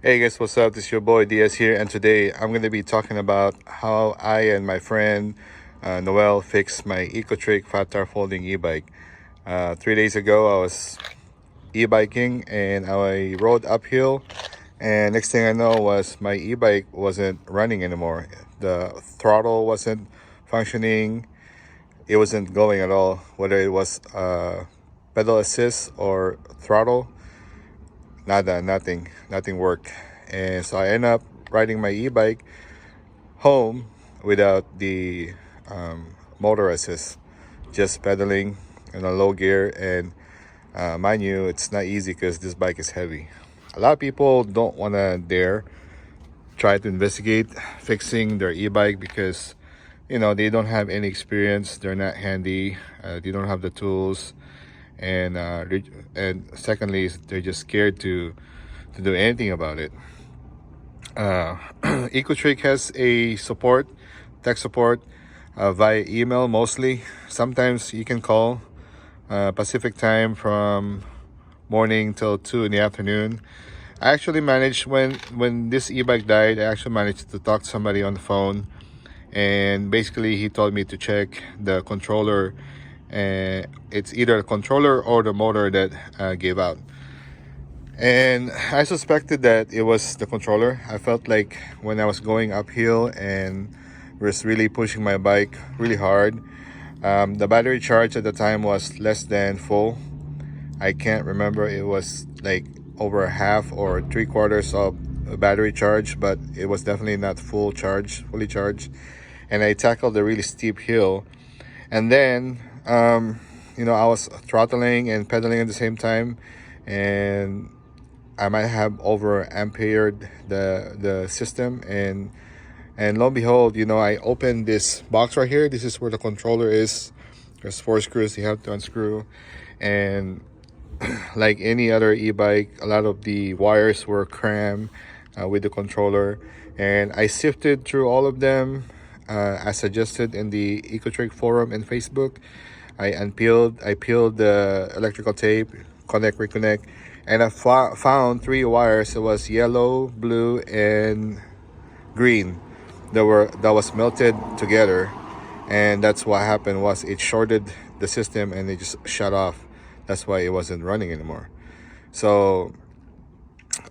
Hey guys, what's up? This is your boy Diaz here, and today I'm going to be talking about how I and my friend Noel fixed my Ecotric fat tire folding e-bike. 3 days ago, I was e-biking and I rode uphill, and next thing I know was my e-bike wasn't running anymore. The throttle wasn't functioning. It wasn't going at all, whether it was pedal assist or throttle. Nothing worked. And so I ended up riding my e-bike home without the motor assist, just pedaling in a low gear. And mind you, it's not easy because this bike is heavy. A lot of people don't want to dare try to investigate fixing their e-bike because they don't have any experience, they're not handy, they don't have the tools, and secondly, they're just scared to do anything about it. Ecotric has a tech support via email mostly. Sometimes you can call Pacific time from morning till 2 in the afternoon. I actually managed, when this e-bike died, I actually managed to talk to somebody on the phone, and basically he told me to check the controller, and it's either the controller or the motor that gave out. And I suspected that it was the controller. I felt like when I was going uphill and was really pushing my bike really hard, the battery charge at the time was less than full. I can't remember, it was like over half or 3/4 of a battery charge, but it was definitely not fully charged. And I tackled a really steep hill, and then I was throttling and pedaling at the same time, and I might have over ampered the system, and lo and behold, I opened this box right here. This is where the controller is. There's 4 screws you have to unscrew, and like any other e-bike, a lot of the wires were crammed with the controller, and I sifted through all of them as suggested in the Ecotric forum and Facebook. I peeled the electrical tape, reconnect, and I found 3 wires. It was yellow, blue, and green that was melted together, and that's what happened. Was it shorted the system and it just shut off. That's why it wasn't running anymore. So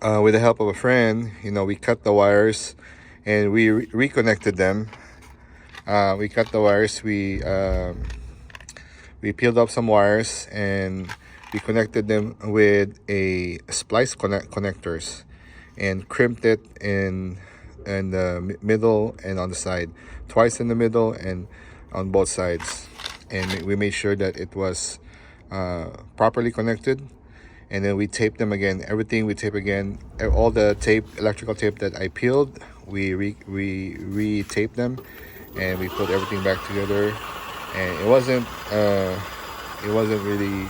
with the help of a friend, we cut the wires and we reconnected them. We cut the wires. We peeled up some wires and we connected them with a SPLICE connectors, and crimped it in the middle and on the side, twice in the middle and on both sides. And we made sure that it was properly connected. And then we taped them again. Everything we tape again. All the electrical tape that I peeled, we re-taped them, and we put everything back together. And it wasn't really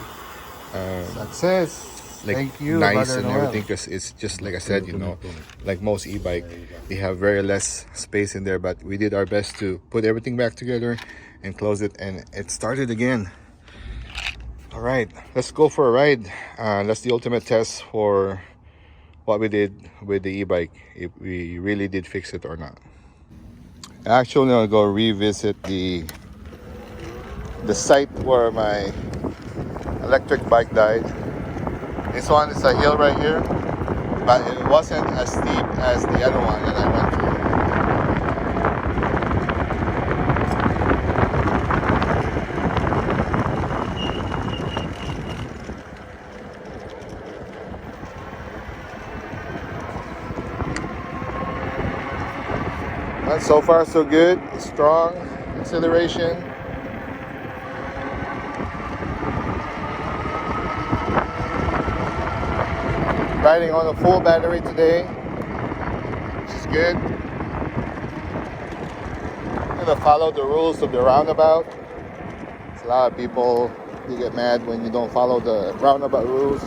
Success. like Thank you, nice Brother and Noel. everything, because it's just like I said, like most e-bike, they have very less space in there. But we did our best to put everything back together and close it, and it started again. All right, let's go for a ride. That's the ultimate test for what we did with the e-bike, if we really did fix it or not. Actually, I'll go revisit the site where my electric bike died. This one is a hill right here, but it wasn't as steep as the other one that I went to. But so far so good. Strong acceleration. Riding on a full battery today, which is good. I'm gonna follow the rules of the roundabout. A lot of people, they get mad when you don't follow the roundabout rules.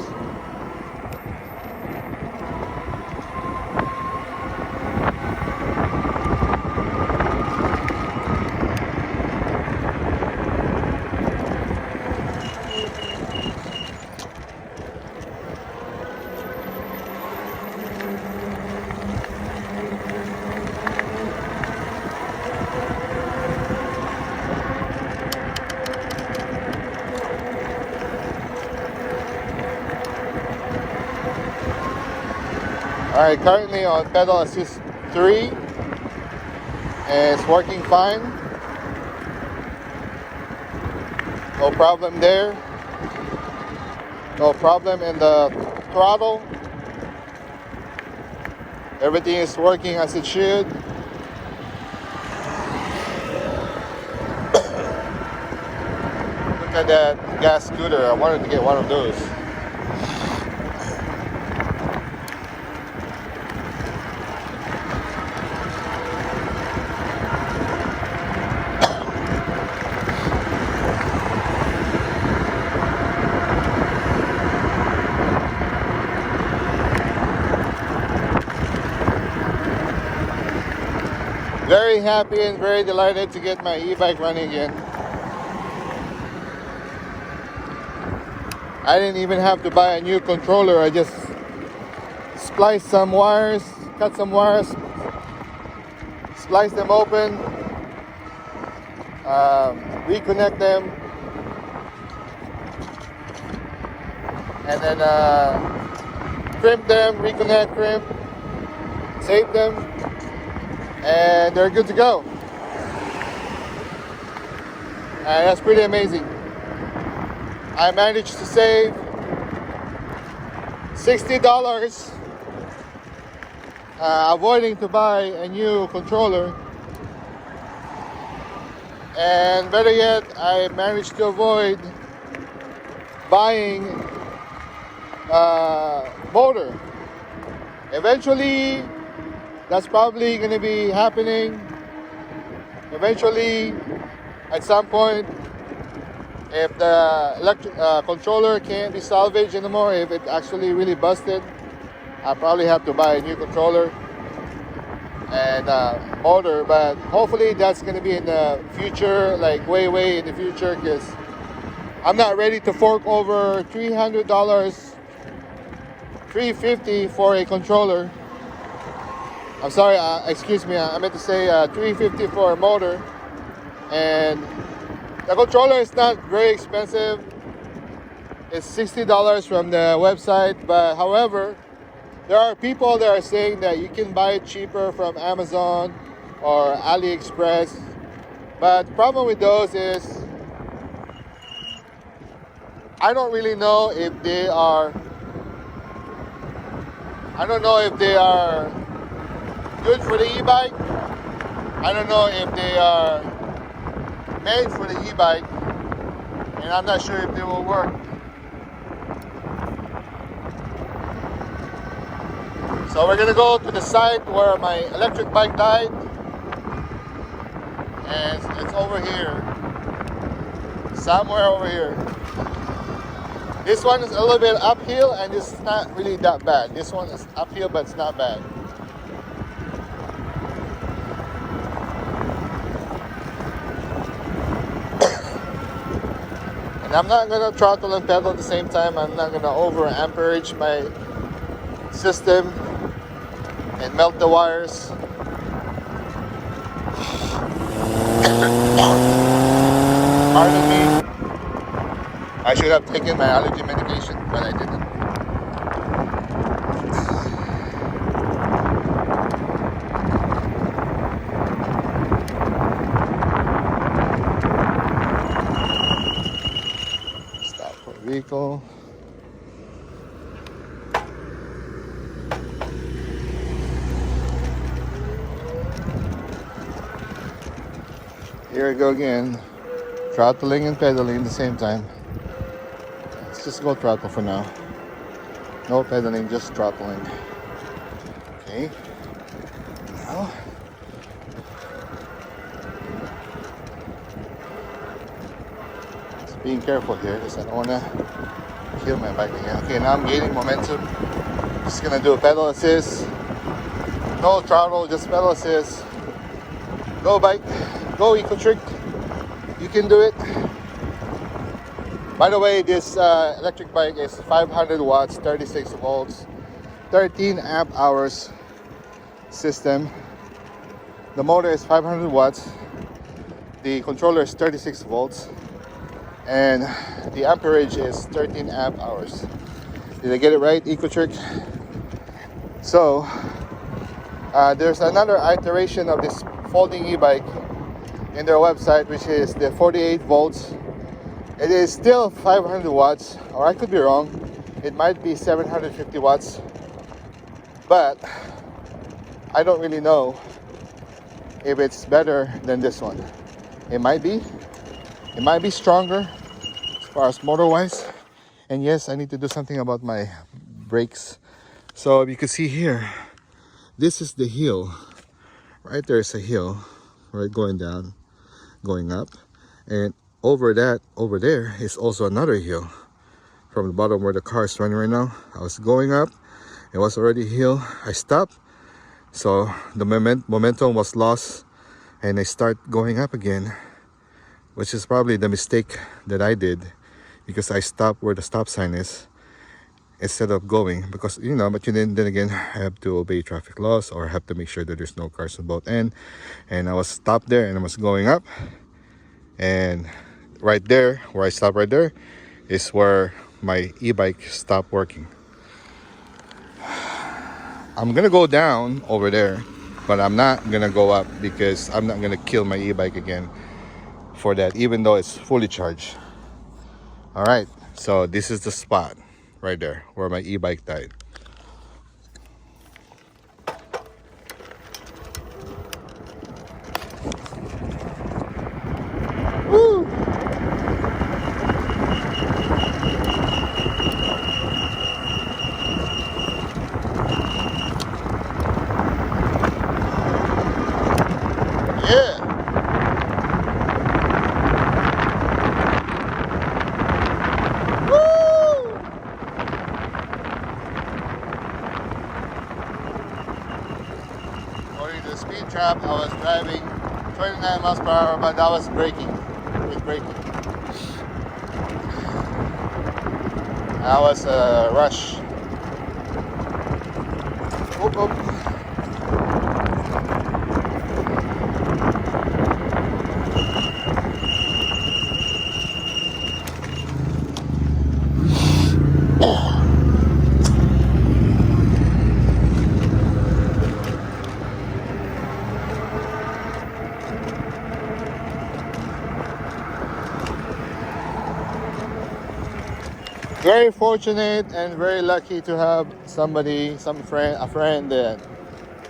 Alright, currently on pedal assist 3 and it's working fine. No problem there. No problem in the throttle. Everything is working as it should. Look at that gas scooter. I wanted to get one of those. Very happy and very delighted to get my e-bike running again. I didn't even have to buy a new controller. I just spliced some wires, cut some wires, spliced them open, reconnect them, and then crimp them, reconnect, crimp, save them, and they're good to go. And that's pretty amazing. I managed to save $60 avoiding to buy a new controller, and better yet, I managed to avoid buying a motor. Eventually, that's probably going to be happening. Eventually, at some point, if the electric controller can't be salvaged anymore, if it actually really busted, I'll probably have to buy a new controller and motor. But hopefully that's going to be in the future, like way in the future, because I'm not ready to fork over $300, $350 for a controller. I'm sorry, excuse me, I meant to say $350 for a motor. And the controller is not very expensive. It's $60 from the website, but however, there are people that are saying that you can buy it cheaper from Amazon or AliExpress. But the problem with those is I don't really know if they are good for the e-bike. I don't know if they are made for the e-bike, and I'm not sure if they will work. So we're gonna go to the site where my electric bike died, and it's over here, somewhere over here. This one is a little bit uphill, and it's not really that bad. This one is uphill, but it's not bad. And I'm not gonna throttle and pedal at the same time. I'm not gonna over amperage my system and melt the wires. Pardon me. I should have taken my allergy medication, but I didn't. Stop for vehicle. Here we go again, throttling and pedaling at the same time. Let's just go throttle for now. No pedaling, just throttling. Okay. Now. Just being careful here because I don't want to kill my bike again. Okay, now I'm gaining momentum. Just gonna do a pedal assist. No throttle, just pedal assist. Go bike. Go Ecotric, you can do it. By the way, this electric bike is 500 watts, 36 volts, 13 amp hours system. The motor is 500 watts, the controller is 36 volts, and the amperage is 13 amp hours. Did I get it right, Ecotric? So there's another iteration of this folding e-bike in their website, which is the 48 volts. It is still 500 watts, or I could be wrong. It might be 750 watts, but I don't really know if it's better than this one. It might be stronger as far as motor wise. And yes, I need to do something about my brakes. So if you can see here, this is the hill. Right there is a hill, right, going down, going up, and over there is also another hill. From the bottom where the car is running right now, I was going up. It was already a hill. I stopped, so the momentum was lost, and I start going up again, which is probably the mistake that I did, because I stopped where the stop sign is instead of going, because but then again, I have to obey traffic laws, or I have to make sure that there's no cars on both ends. And I was stopped there, and I was going up, and right there where I stopped, right there is where my e-bike stopped working. I'm gonna go down over there, but I'm not gonna go up, because I'm not gonna kill my e-bike again for that, even though it's fully charged. All right, so this is the spot right there where my e-bike died. Woo! Yeah. According to the speed trap, I was driving 29 miles per hour, but I was braking. With braking. That was a rush. Oop, oop. Very fortunate and very lucky to have a friend that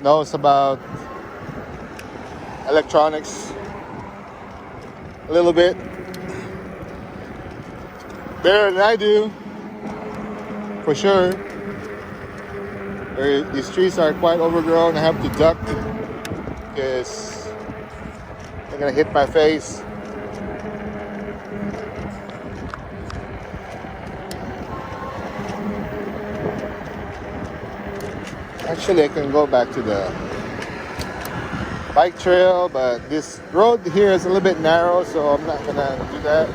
knows about electronics a little bit better than I do, for sure. These trees are quite overgrown. I have to duck because they're gonna hit my face. Actually, I can go back to the bike trail, but this road here is a little bit narrow, so I'm not gonna do that.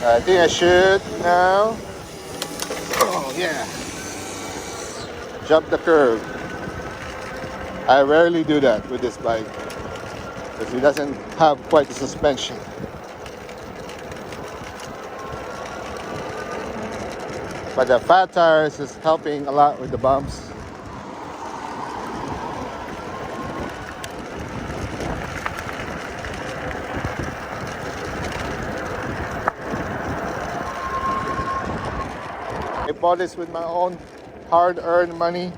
I think I should now. Oh yeah. Jump the curb. I rarely do that with this bike because it doesn't have quite the suspension. But the fat tires is helping a lot with the bumps. I bought this with my own hard-earned money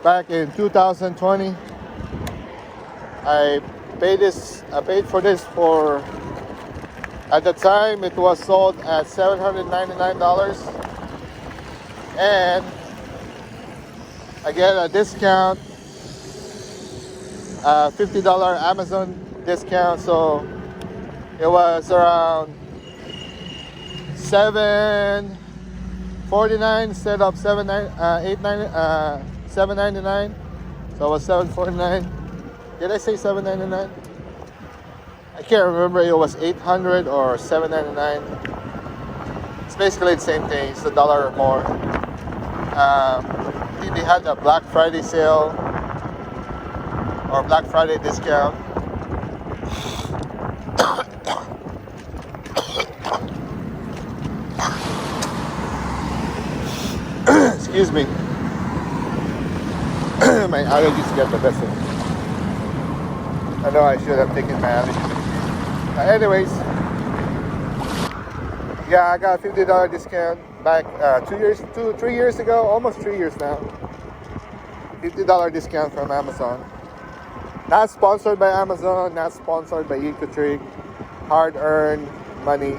back in 2020. I paid for this for, at the time it was sold at $799, and I get a discount, $50 Amazon discount, so it was around $749 instead of $799. So it was $749. Did I say $799? I can't remember. It was $800 or $799. It's basically the same thing. It's $1 or more. I think they had a Black Friday sale or Black Friday discount. Excuse me. My allergies get the best of me. I know I should have taken my allergies. Anyways, yeah, I got a $50 discount back 3 years ago, almost 3 years now. $50 discount from Amazon. Not sponsored by Amazon, not sponsored by Ecotric. Hard-earned money.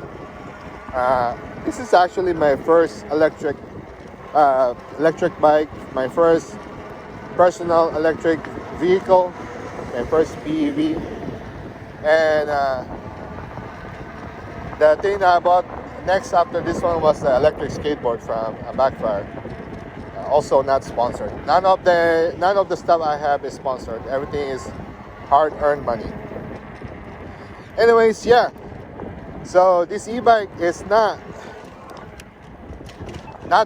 This is actually my first electric bike, my first personal electric vehicle, my first BEV. And the thing that I bought next after this one was the electric skateboard from Backfire. Also not sponsored. None of the stuff I have is sponsored. Everything is hard-earned money. Anyways, yeah. So this e-bike is not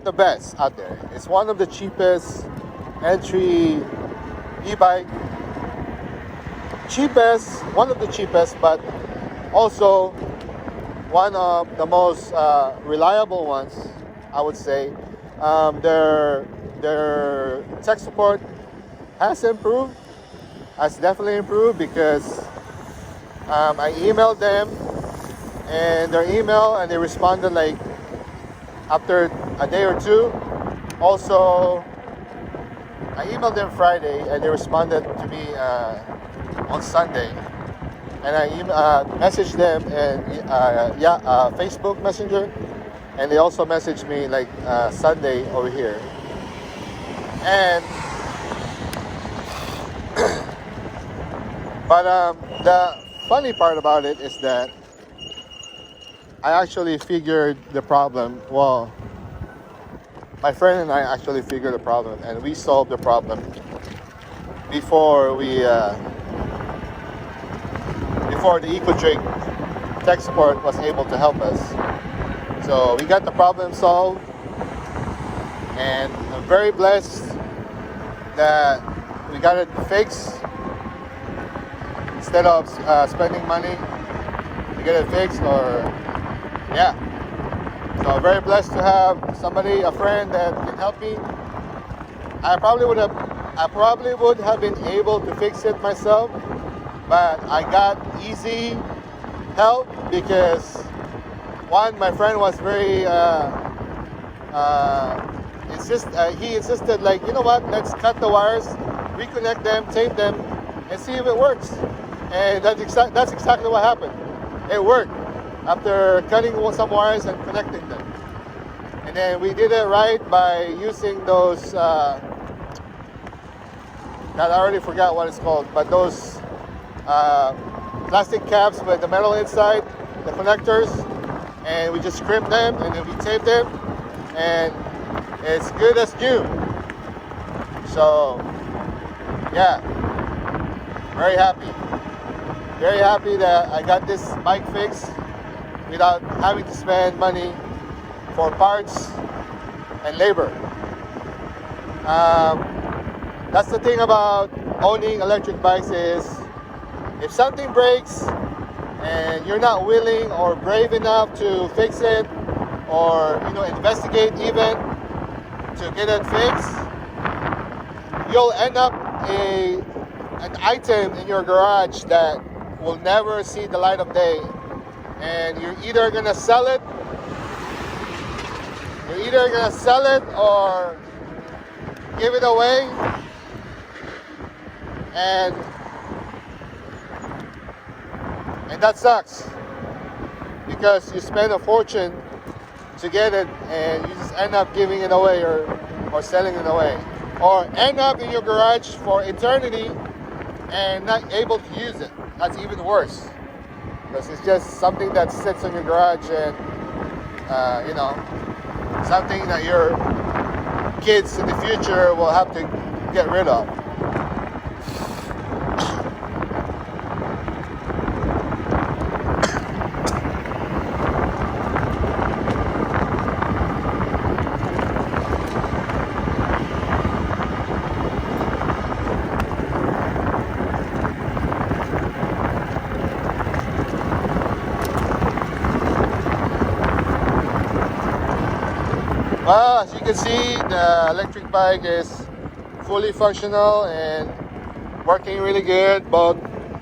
the best out there. It's one of the cheapest entry e-bike. One of the cheapest, but also one of the most reliable ones, I would say. Their tech support has definitely improved, because I emailed them and they responded like after a day or two. Also, I emailed them Friday and they responded to me on Sunday, and I messaged them and Facebook Messenger, and they also messaged me like Sunday over here. And but the funny part about it is that I actually figured the problem. Well, my friend and I actually figured the problem, and we solved the problem before the Ecotric tech support was able to help us. So we got the problem solved, and I'm very blessed that we got it fixed. Instead of spending money to get it fixed, yeah. So I'm very blessed to have a friend that can help me. I probably would have been able to fix it myself, but I got easy help because one, my friend was very he insisted, like, you know what, let's cut the wires, reconnect them, tape them, and see if it works. And that's exactly what happened. It worked after cutting some wires and connecting them. And then we did it right by using those I already forgot what it's called, but those plastic caps with the metal inside, the connectors, and we just crimped them and then we taped them, and it's good as new. So yeah, very happy that I got this bike fixed without having to spend money for parts and labor. That's the thing about owning electric bikes, is if something breaks and you're not willing or brave enough to fix it, or investigate even to get it fixed, you'll end up an item in your garage that will never see the light of day. And you're either gonna sell it or give it away. And that sucks, because you spend a fortune to get it and you just end up giving it away or selling it away, or end up in your garage for eternity and not able to use it. That's even worse, because it's just something that sits in your garage and something that your kids in the future will have to get rid of. Well, as you can see, the electric bike is fully functional and working really good. Both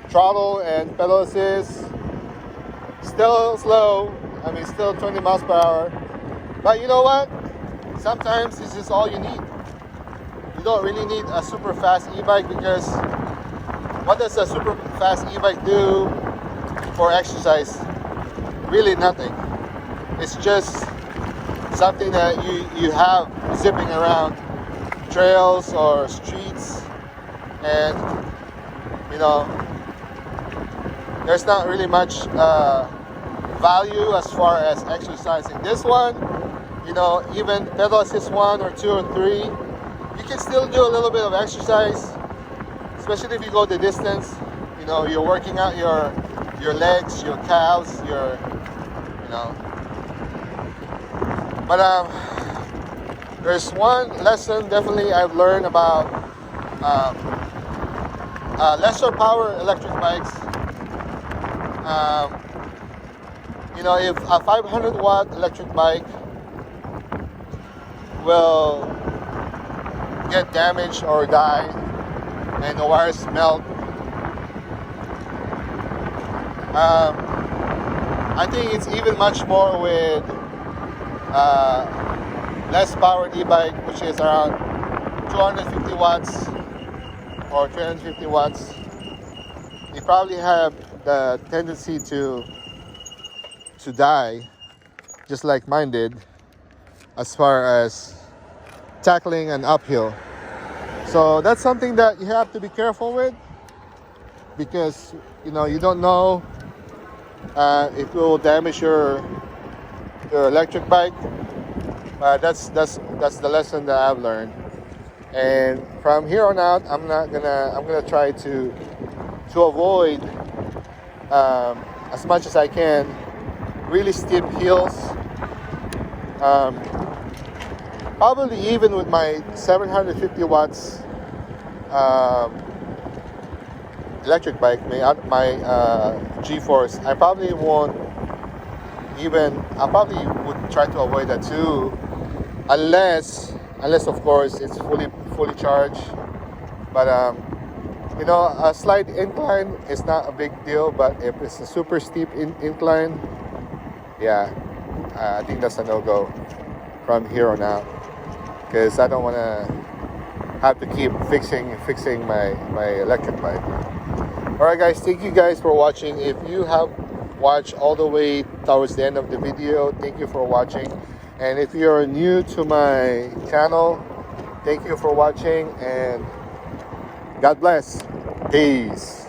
throttle and pedal assist. Still slow. I mean, still 20 miles per hour. But you know what? Sometimes this is all you need. You don't really need a super fast e-bike, because what does a super fast e-bike do for exercise? Really nothing. It's just something that you have zipping around trails or streets, and you know, there's not really much value as far as exercising. This one, you know, even pedal assist 1 or 2 or 3, you can still do a little bit of exercise, especially if you go the distance. You know, you're working out your legs, your calves, your, you know. But there's one lesson definitely I've learned about lesser power electric bikes. You know, if a 500 watt electric bike will get damaged or die and the wires melt, I think it's even much more with less powered e-bike, which is around 250 watts or 350 watts. You probably have the tendency to die, just like mine did, as far as tackling an uphill. So that's something that you have to be careful with, because you know, you don't know if it will damage your electric bike. That's the lesson that I've learned, and from here on out, I'm gonna try to avoid as much as I can really steep hills. Probably even with my 750 watts electric bike, my G-Force, I probably would try to avoid that too, unless of course it's fully charged. But you know, a slight incline is not a big deal, but if it's a super steep incline, yeah, I think that's a no-go from here on out, because I don't want to have to keep fixing my electric bike. Alright guys, thank you guys for watching. If you have watched all the way towards the end of the video, thank you for watching. And if you're new to my channel, thank you for watching, and God bless. Peace.